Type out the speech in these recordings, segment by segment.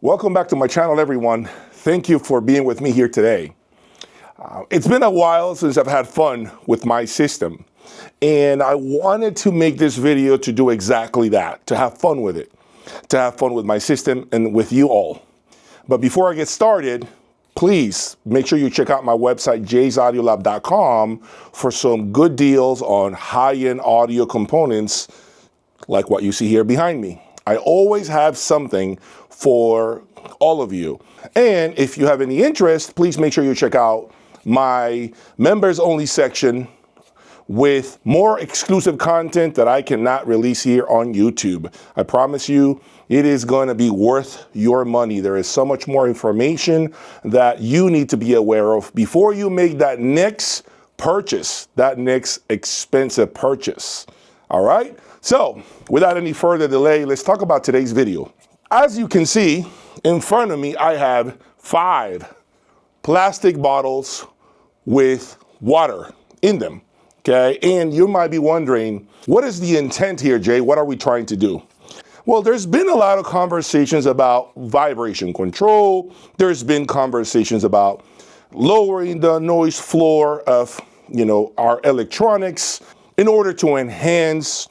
Welcome back to my channel, everyone. Thank you for being with me here today. It's been a while since I've had fun with my system, and I wanted to make this video to do exactly that, to have fun with it, to have fun with my system and with you all. But before I get started, please make sure you check out my website, jaysaudiolab.com, for some good deals on high-end audio components like what you see here behind me. I always have something for all of you. And if you have any interest, please make sure you check out my members only section with more exclusive content that I cannot release here on YouTube. I promise you, it is going to be worth your money. There is so much more information that you need to be aware of before you make that next purchase, that next expensive purchase. All right? So, without any further delay, let's talk about today's video. As you can see, in front of me, I have 5 plastic bottles with water in them, okay? And you might be wondering, what is the intent here, Jay? What are we trying to do? Well, there's been a lot of conversations about vibration control. There's been conversations about lowering the noise floor of, our electronics in order to enhance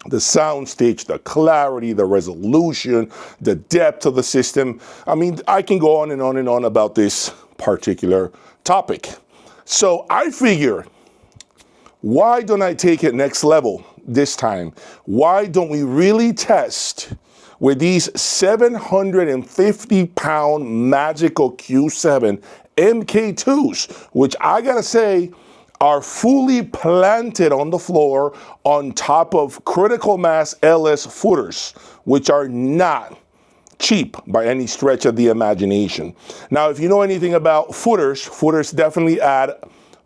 the sound stage, the clarity, the resolution, the depth of the system. I mean, I can go on and on and on about this particular topic. So I figure, why don't I take it next level this time? Why don't we really test with these 750-pound Magical Q7 MK2s, which I gotta say, are fully planted on the floor on top of critical mass LS footers, which are not cheap by any stretch of the imagination. Now, if you know anything about footers definitely add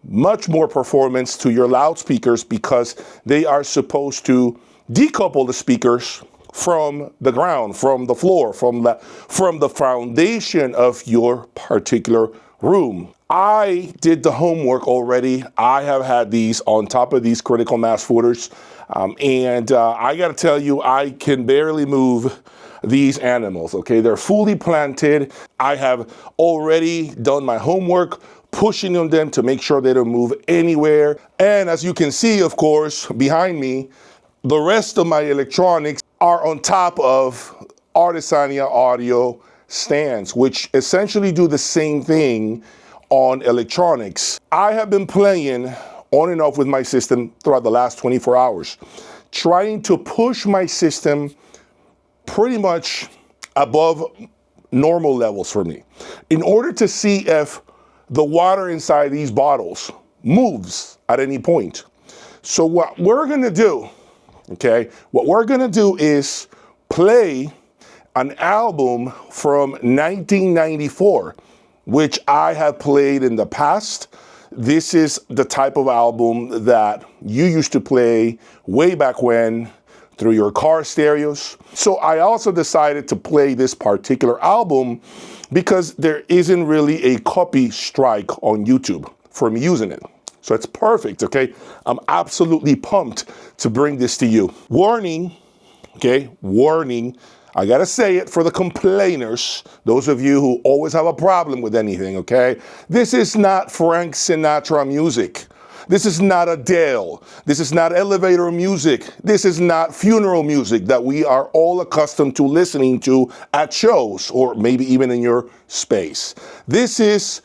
much more performance to your loudspeakers because they are supposed to decouple the speakers from the ground, from the floor, from the foundation of your particular room. I did the homework already. I have had these on top of these critical mass footers, and I gotta tell you, I can barely move these animals, okay? They're fully planted. I have already done my homework, pushing on them to make sure they don't move anywhere. And as you can see, of course, behind me, the rest of my electronics are on top of Artisania audio stands, which essentially do the same thing on electronics. I have been playing on and off with my system throughout the last 24 hours, trying to push my system pretty much above normal levels for me in order to see if the water inside these bottles moves at any point. So what we're gonna do, okay, what we're gonna do is play an album from 1994, which I have played in the past. This is the type of album that you used to play way back when through your car stereos. So I also decided to play this particular album because there isn't really a copy strike on YouTube for me using it. So it's perfect, okay? I'm absolutely pumped to bring this to you. Warning, okay, warning. I gotta say it for the complainers, those of you who always have a problem with anything, okay? This is not Frank Sinatra music. This is not Adele. This is not elevator music. This is not funeral music that we are all accustomed to listening to at shows or maybe even in your space. This is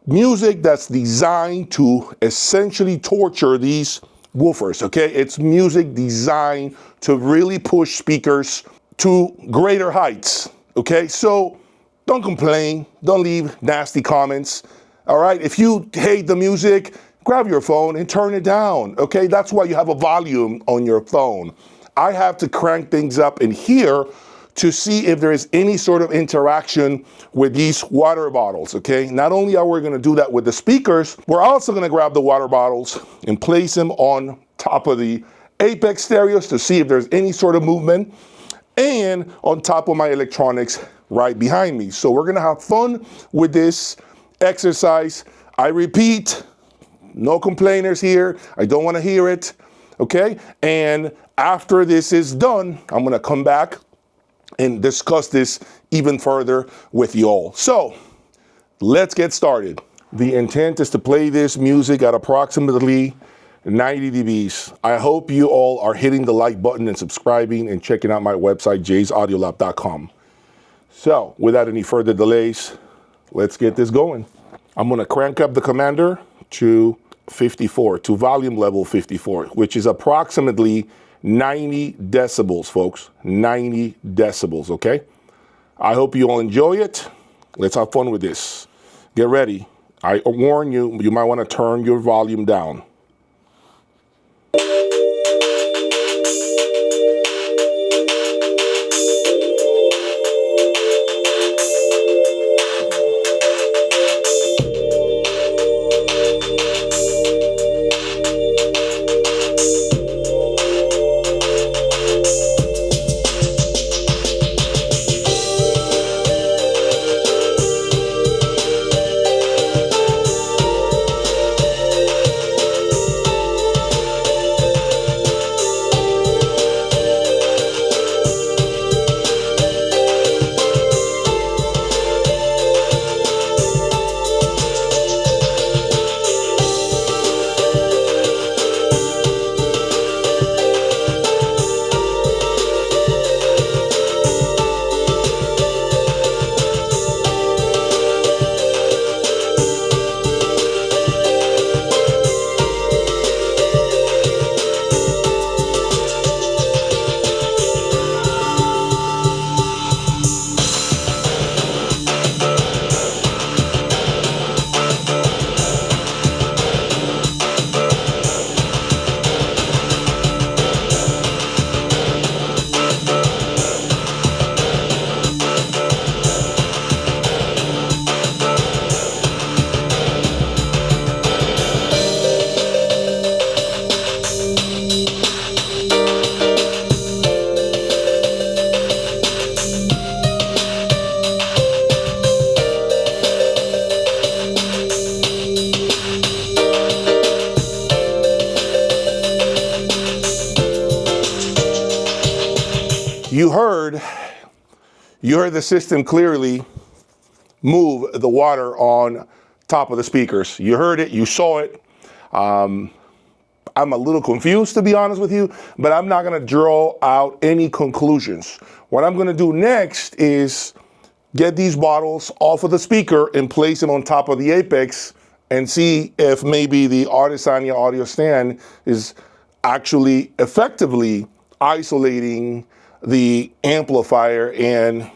music that's designed to essentially torture these woofers, okay? It's music designed to really push speakers to greater heights, okay? So don't complain, don't leave nasty comments, all right? If you hate the music, grab your phone and turn it down, okay? That's why you have a volume on your phone. I have to crank things up in here to see if there is any sort of interaction with these water bottles, okay? Not only are we gonna do that with the speakers, we're also gonna grab the water bottles and place them on top of the Apex stereos to see if there's any sort of movement, and on top of my electronics right behind me. So we're gonna have fun with this exercise. I repeat, no complainers here. I don't wanna hear it, okay? And after this is done, I'm gonna come back and discuss this even further with you all. So let's get started. The intent is to play this music at approximately 90 dBs. I hope you all are hitting the like button and subscribing and checking out my website, jaysaudiolab.com. So without any further delays, let's get this going. I'm going to crank up the commander to 54, to volume level 54, which is approximately 90 decibels, folks. 90 decibels, okay? I hope you all enjoy it. Let's have fun with this. Get ready. I warn you, you might want to turn your volume down. You heard the system clearly move the water on top of the speakers. You heard it, you saw it. I'm a little confused, to be honest with you, but I'm not gonna draw out any conclusions. What I'm gonna do next is get these bottles off of the speaker and place them on top of the apex and see if maybe the Artisania audio stand is actually effectively isolating the amplifier and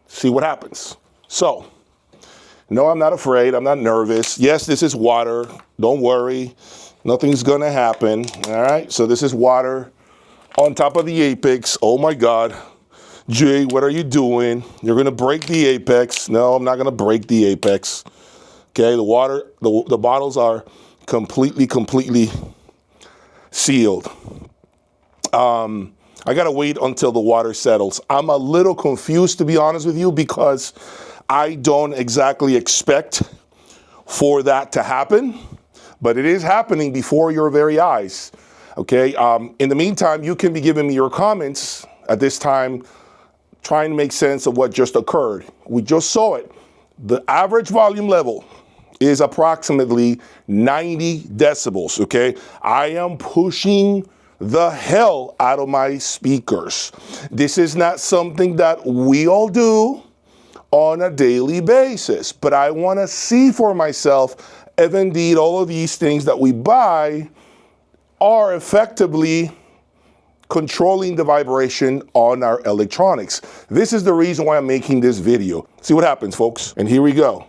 see what happens. So, no, I'm not afraid. I'm not nervous. Yes, this is water. Don't worry. Nothing's going to happen. All right. So this is water on top of the apex. Oh, my God. Jay, what are you doing? You're going to break the apex. No, I'm not going to break the apex. Okay. The water, the bottles are completely sealed. I got to wait until the water settles. I'm a little confused, to be honest with you, because I don't exactly expect for that to happen, but it is happening before your very eyes. Okay. In the meantime, you can be giving me your comments at this time, trying to make sense of what just occurred. We just saw it. The average volume level is approximately 90 decibels. Okay. I am pushing the hell out of my speakers. This is not something that we all do on a daily basis, but I want to see for myself if indeed all of these things that we buy are effectively controlling the vibration on our electronics. This is the reason why I'm making this video. See what happens, folks. And here we go.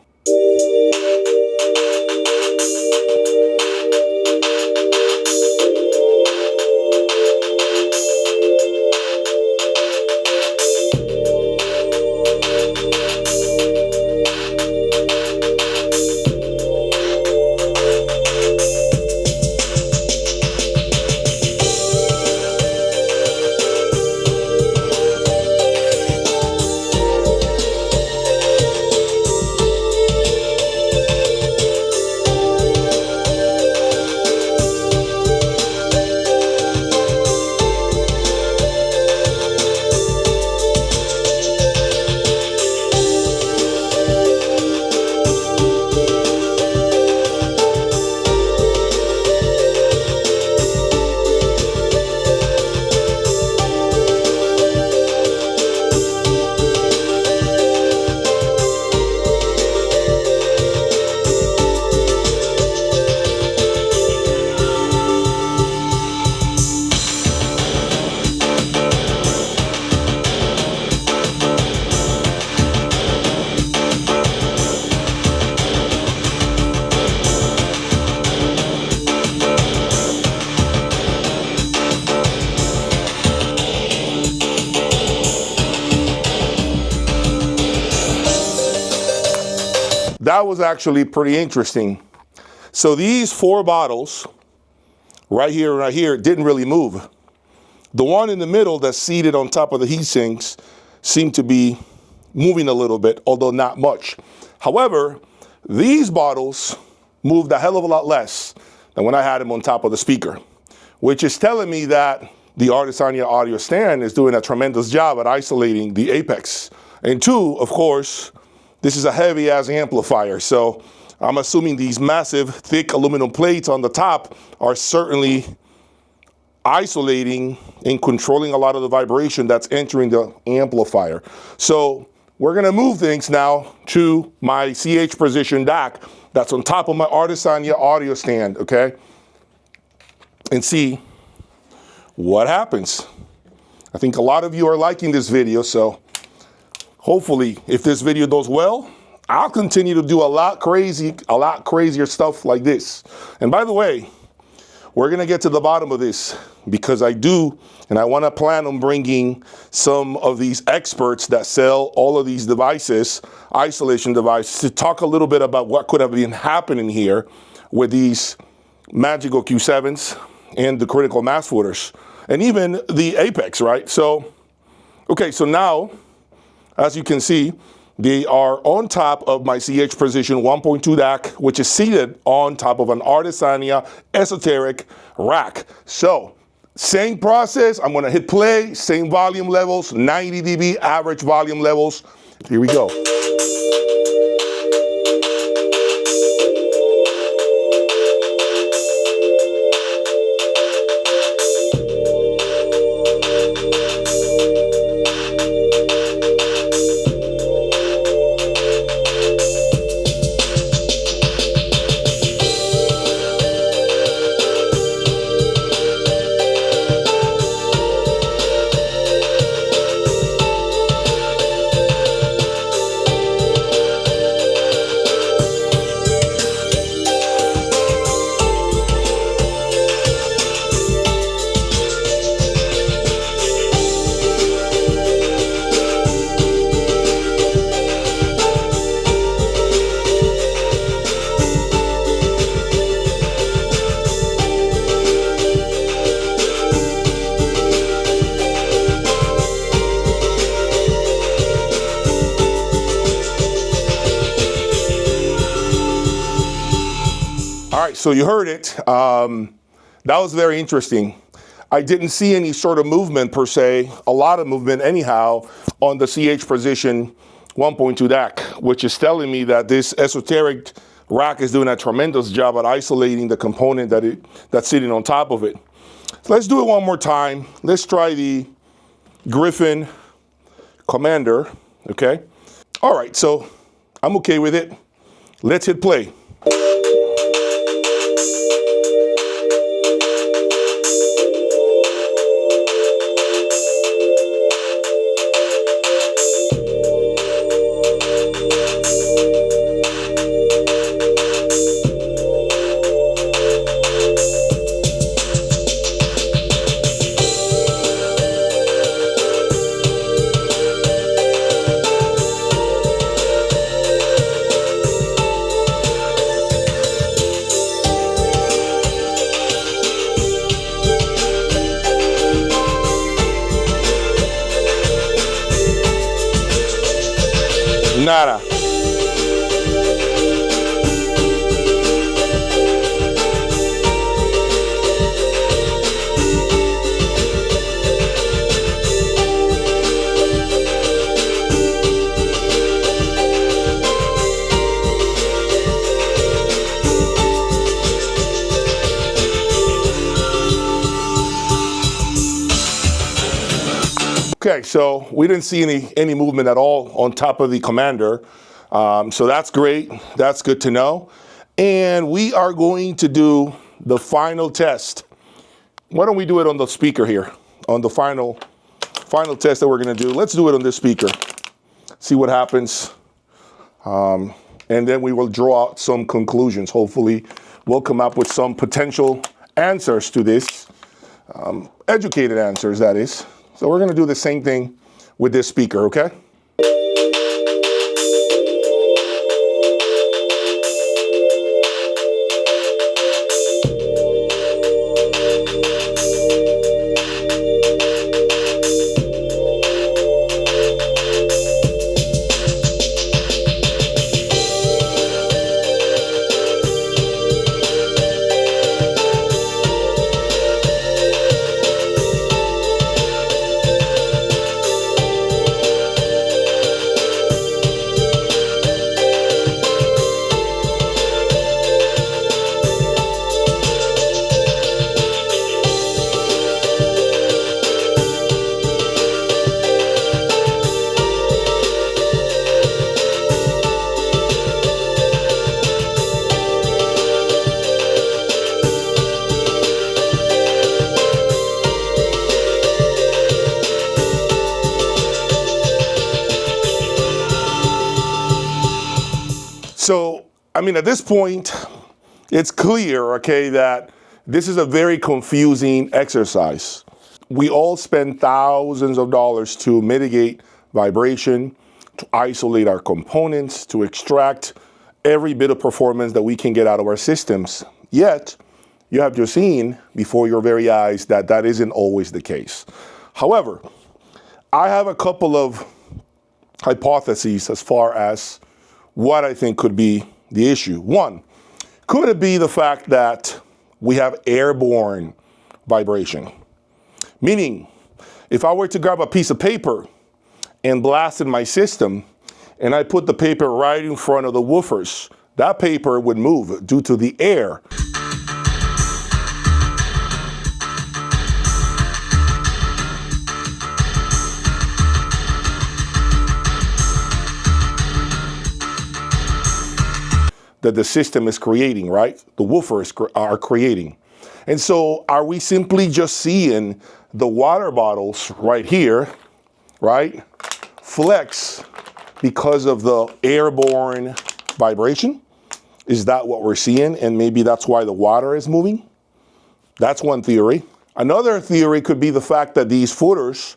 that was actually pretty interesting. So these 4 bottles, right here and right here, didn't really move. The one in the middle that's seated on top of the heat sinks seemed to be moving a little bit, although not much. However, these bottles moved a hell of a lot less than when I had them on top of the speaker, which is telling me that the Artesania audio stand is doing a tremendous job at isolating the apex. And 2, of course, this is a heavy ass amplifier. So I'm assuming these massive, thick aluminum plates on the top are certainly isolating and controlling a lot of the vibration that's entering the amplifier. So we're gonna move things now to my CH position DAC that's on top of my Artesania audio stand, okay? And see what happens. I think a lot of you are liking this video, so hopefully if this video does well, I'll continue to do a lot crazier stuff like this. And by the way, we're gonna get to the bottom of this because I do, and I wanna plan on bringing some of these experts that sell all of these devices, isolation devices, to talk a little bit about what could have been happening here with these magical Q7s and the critical mass footers, and even the Apex, right? So, okay, so now, as you can see, they are on top of my CH Precision 1.2 DAC, which is seated on top of an Artesania esoteric rack. So, same process, I'm gonna hit play, same volume levels, 90 dB average volume levels. Here we go. All right, so you heard it. That was very interesting. I didn't see any sort of movement per se, a lot of movement anyhow, on the CH Precision 1.2 DAC, which is telling me that this esoteric rack is doing a tremendous job at isolating the component that's sitting on top of it. So let's do it one more time. Let's try the Griffin Commander, okay? All right, so I'm okay with it. Let's hit play. Nada. Okay, so we didn't see any movement at all on top of the Commander. So that's great. That's good to know. And we are going to do the final test. Why don't we do it on the speaker here? On the final test that we're going to do. Let's do it on this speaker. See what happens. And then we will draw out some conclusions. Hopefully, we'll come up with some potential answers to this. Educated answers, that is. So we're going to do the same thing with this speaker, okay? So, I mean, at this point, it's clear, okay, that this is a very confusing exercise. We all spend thousands of dollars to mitigate vibration, to isolate our components, to extract every bit of performance that we can get out of our systems. Yet, you have just seen before your very eyes that that isn't always the case. However, I have a couple of hypotheses as far as what I think could be the issue. One, could it be the fact that we have airborne vibration? Meaning, if I were to grab a piece of paper and blast in my system, and I put the paper right in front of the woofers, that paper would move due to the air. That the system is creating, right? The woofers are creating. And so are we simply just seeing the water bottles right here, right, flex because of the airborne vibration? Is that what we're seeing? And maybe that's why the water is moving? That's one theory. Another theory could be the fact that these footers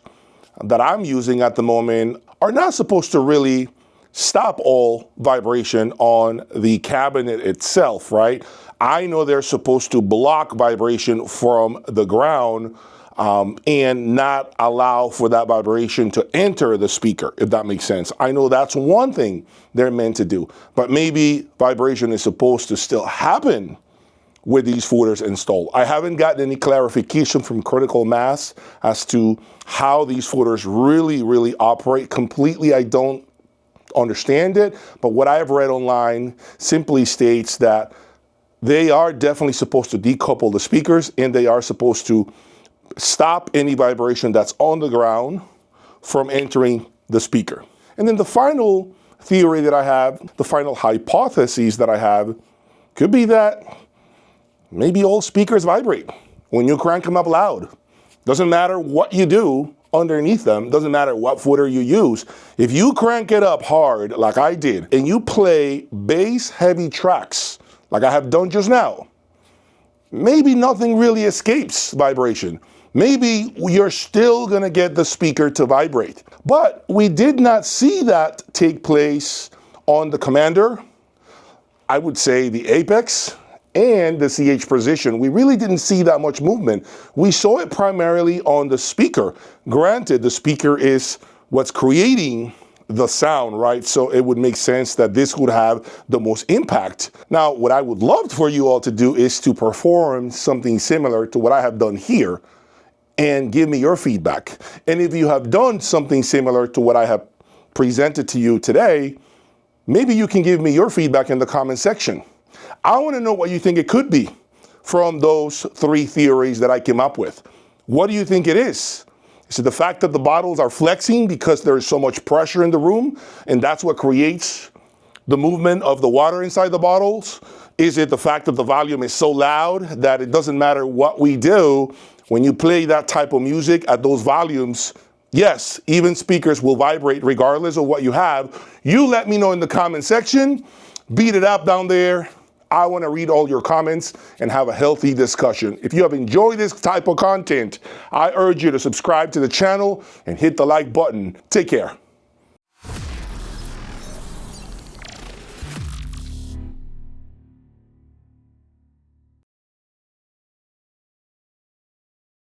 that I'm using at the moment are not supposed to really stop all vibration on the cabinet itself, right? I know they're supposed to block vibration from the ground and not allow for that vibration to enter the speaker, if that makes sense. I know that's one thing they're meant to do, but maybe vibration is supposed to still happen with these footers installed. I haven't gotten any clarification from Critical Mass as to how these footers really operate completely. I don't understand it, but what I have read online simply states that they are definitely supposed to decouple the speakers, and they are supposed to stop any vibration that's on the ground from entering the speaker. And then the final theory that I have, the final hypothesis that I have, could be that maybe all speakers vibrate when you crank them up loud. Doesn't matter what you do underneath them, doesn't matter what footer you use. If you crank it up hard, like I did, and you play bass heavy tracks, like I have done just now, maybe nothing really escapes vibration. Maybe you're still gonna get the speaker to vibrate. But we did not see that take place on the commander, I would say the apex, and the CH position. We really didn't see that much movement. We saw it primarily on the speaker. Granted, the speaker is what's creating the sound, right? So it would make sense that this would have the most impact. Now, what I would love for you all to do is to perform something similar to what I have done here and give me your feedback. And if you have done something similar to what I have presented to you today, maybe you can give me your feedback in the comment section. I want to know what you think it could be from those three theories that I came up with. What do you think it is? Is it the fact that the bottles are flexing because there is so much pressure in the room and that's what creates the movement of the water inside the bottles? Is it the fact that the volume is so loud that it doesn't matter what we do, when you play that type of music at those volumes, yes, even speakers will vibrate regardless of what you have? You let me know in the comment section. Beat it up down there. I want to read all your comments and have a healthy discussion. If you have enjoyed this type of content, I urge you to subscribe to the channel and hit the like button. Take care.